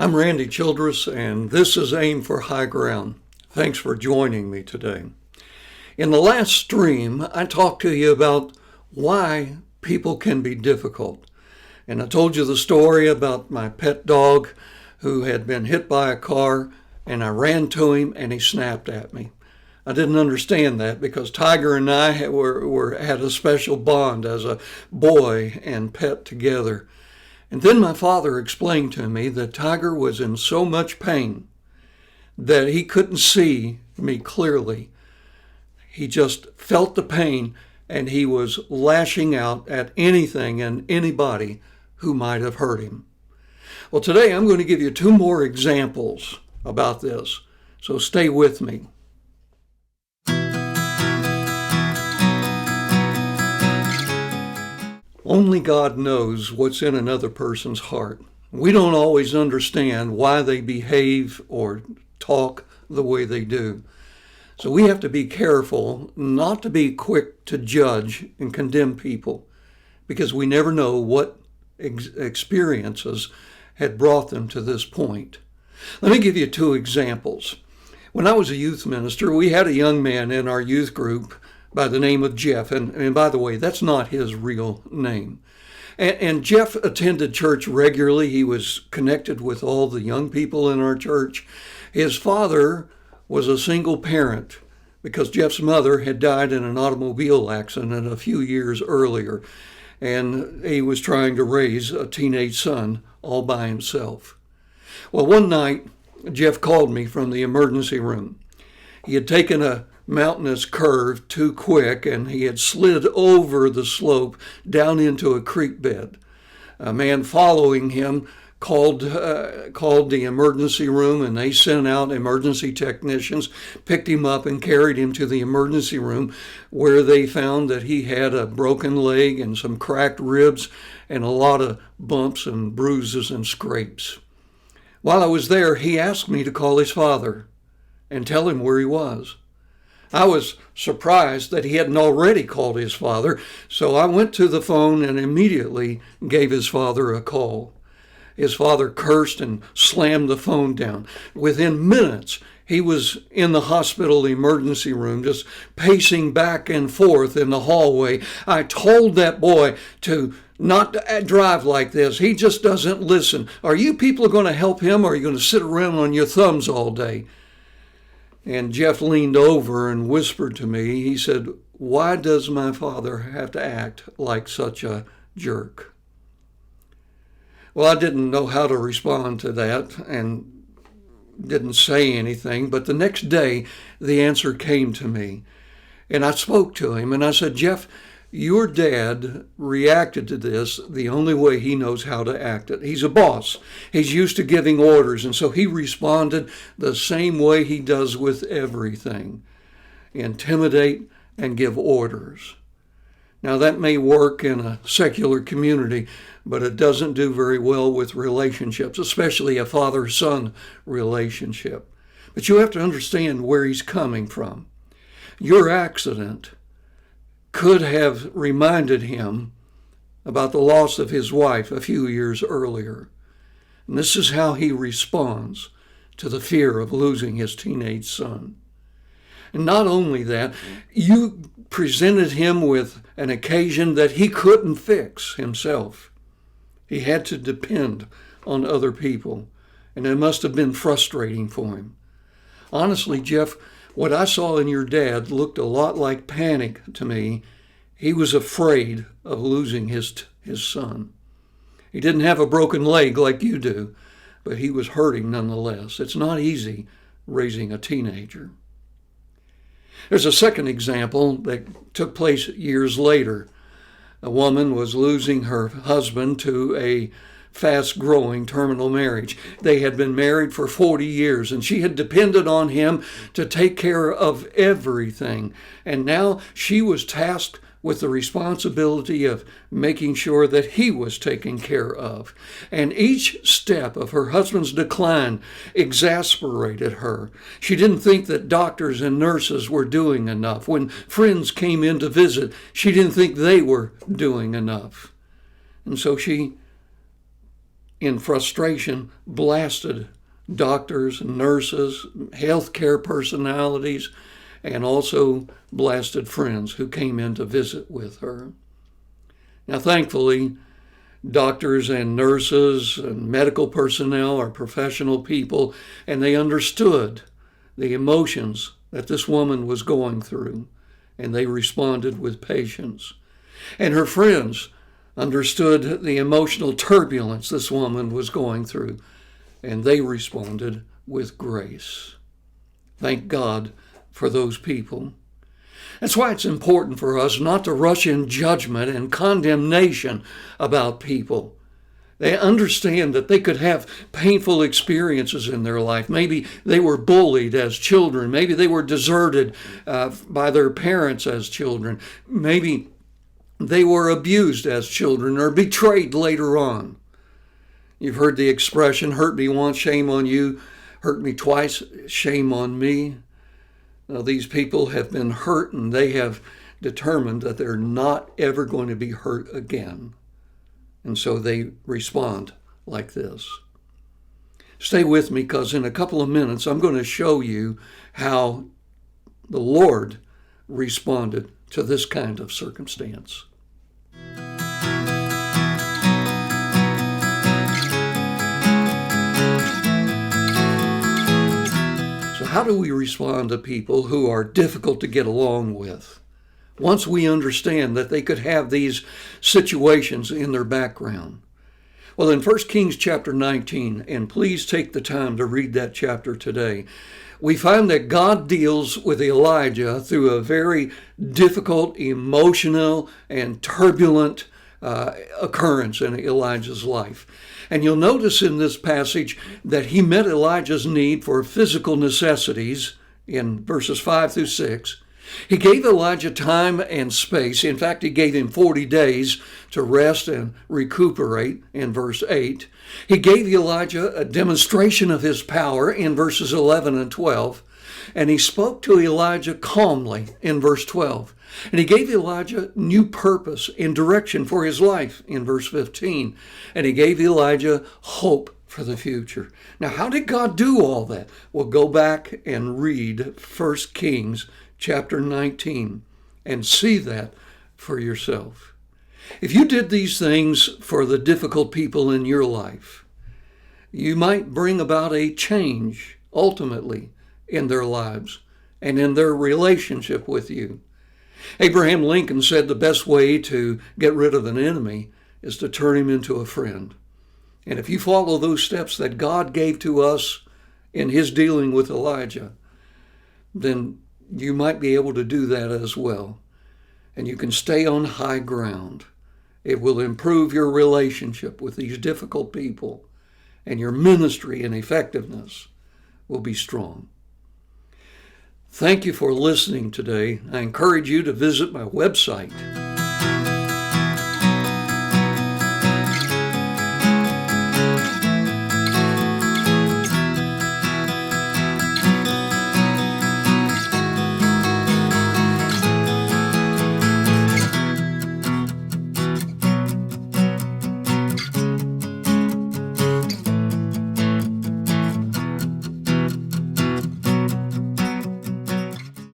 I'm Randy Childress, and this is Aim for High Ground. Thanks for joining me today. In the last stream, I talked to you about why people can be difficult. And I told you the story about my pet dog who had been hit by a car, and I ran to him and he snapped at me. I didn't understand that because Tiger and I had a special bond as a boy and pet together. And then my father explained to me that Tiger was in so much pain that he couldn't see me clearly. He just felt the pain and he was lashing out at anything and anybody who might have hurt him. Well, today I'm going to give you two more examples about this, so stay with me. Only God knows what's in another person's heart. We don't always understand why they behave or talk the way they do. So we have to be careful not to be quick to judge and condemn people because we never know what experiences had brought them to this point. Let me give you two examples. When I was a youth minister, we had a young man in our youth group by the name of Jeff. And by the way, that's not his real name. And Jeff attended church regularly. He was connected with all the young people in our church. His father was a single parent because Jeff's mother had died in an automobile accident a few years earlier. And he was trying to raise a teenage son all by himself. Well, one night, Jeff called me from the emergency room. He had taken a mountainous curve too quick and he had slid over the slope down into a creek bed. A man following him called the emergency room, and they sent out emergency technicians, picked him up and carried him to the emergency room, where they found that he had a broken leg and some cracked ribs and a lot of bumps and bruises and scrapes. While I was there, he asked me to call his father and tell him where he was. I was surprised that he hadn't already called his father, so I went to the phone and immediately gave his father a call. His father cursed and slammed the phone down. Within minutes, he was in the hospital emergency room, just pacing back and forth in the hallway. I told that boy to not drive like this. He just doesn't listen. Are you people going to help him, or are you going to sit around on your thumbs all day? And Jeff leaned over and whispered to me. He said, "Why does my father have to act like such a jerk?" Well, I didn't know how to respond to that and didn't say anything. But the next day, the answer came to me. And I spoke to him and I said, "Jeff, your dad reacted to this the only way he knows how to act it. He's a boss. He's used to giving orders, and so he responded the same way he does with everything. Intimidate and give orders." Now that may work in a secular community, but it doesn't do very well with relationships, especially a father-son relationship. But you have to understand where he's coming from. Your accident could have reminded him about the loss of his wife a few years earlier. And this is how he responds to the fear of losing his teenage son. And not only that, you presented him with an occasion that he couldn't fix himself. He had to depend on other people, and it must have been frustrating for him. Honestly, Jeff, what I saw in your dad looked a lot like panic to me. He was afraid of losing his son. He didn't have a broken leg like you do, but he was hurting nonetheless. It's not easy raising a teenager. There's a second example that took place years later. A woman was losing her husband to a fast-growing terminal marriage. They had been married for 40 years, and she had depended on him to take care of everything. And now she was tasked with the responsibility of making sure that he was taken care of. And each step of her husband's decline exasperated her. She didn't think that doctors and nurses were doing enough. When friends came in to visit, she didn't think they were doing enough. And so she in frustration, blasted doctors, nurses, healthcare personalities, and also blasted friends who came in to visit with her. Now, thankfully, doctors and nurses and medical personnel are professional people, and they understood the emotions that this woman was going through, and they responded with patience. And her friends understood the emotional turbulence this woman was going through, and they responded with grace. Thank God for those people. That's why it's important for us not to rush in judgment and condemnation about people. They understand that they could have painful experiences in their life. Maybe they were bullied as children. Maybe they were deserted by their parents as children. Maybe they were abused as children or betrayed later on. You've heard the expression, hurt me once, shame on you. Hurt me twice, shame on me. Now, these people have been hurt, and they have determined that they're not ever going to be hurt again. And so they respond like this. Stay with me, because in a couple of minutes, I'm going to show you how the Lord responded to this kind of circumstance. How do we respond to people who are difficult to get along with? Once we understand that they could have these situations in their background. Well, in 1 Kings chapter 19, and please take the time to read that chapter today, we find that God deals with Elijah through a very difficult, emotional, and turbulent occurrence in Elijah's life. And you'll notice in this passage that he met Elijah's need for physical necessities in verses 5 through 6. He gave Elijah time and space. In fact, he gave him 40 days to rest and recuperate in verse 8. He gave Elijah a demonstration of his power in verses 11 and 12. And he spoke to Elijah calmly in verse 12. And he gave Elijah new purpose and direction for his life in verse 15. And he gave Elijah hope for the future. Now, how did God do all that? Well, go back and read 1 Kings chapter 19 and see that for yourself. If you did these things for the difficult people in your life, you might bring about a change ultimately in their lives and in their relationship with you. Abraham Lincoln said the best way to get rid of an enemy is to turn him into a friend. And if you follow those steps that God gave to us in his dealing with Elijah, then you might be able to do that as well. And you can stay on high ground. It will improve your relationship with these difficult people, and your ministry and effectiveness will be strong. Thank you for listening today. I encourage you to visit my website,